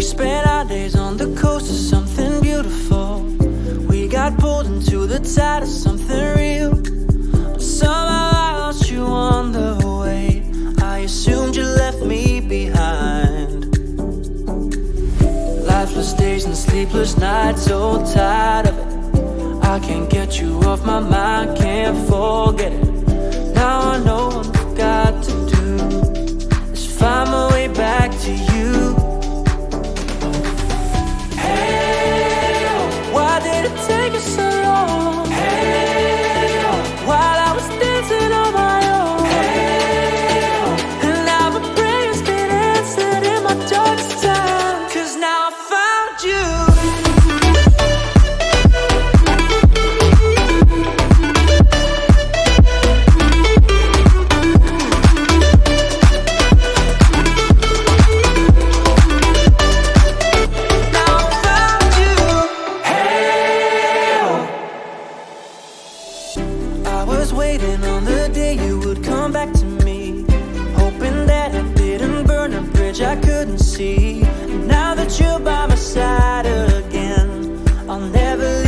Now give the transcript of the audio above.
spent our days on the coast of something beautiful. We got pulled into the tide of something real. But somehow I lost you on the way. I assumed you left me behind. Lifeless days and sleepless nights, so tired of it. I can't get you off my mind, can't forget it. Now I know what I've got to do is find my way back to you. Hey, why did it take us so long? Hey, while I was dancing on my own. Hey, and now my prayers been answered in my darkest time. 'Cause now I found you. Waiting on the day you would come back to me, hoping that I didn't burn a bridge I couldn't see. And now that you're by my side again, I'll never leave.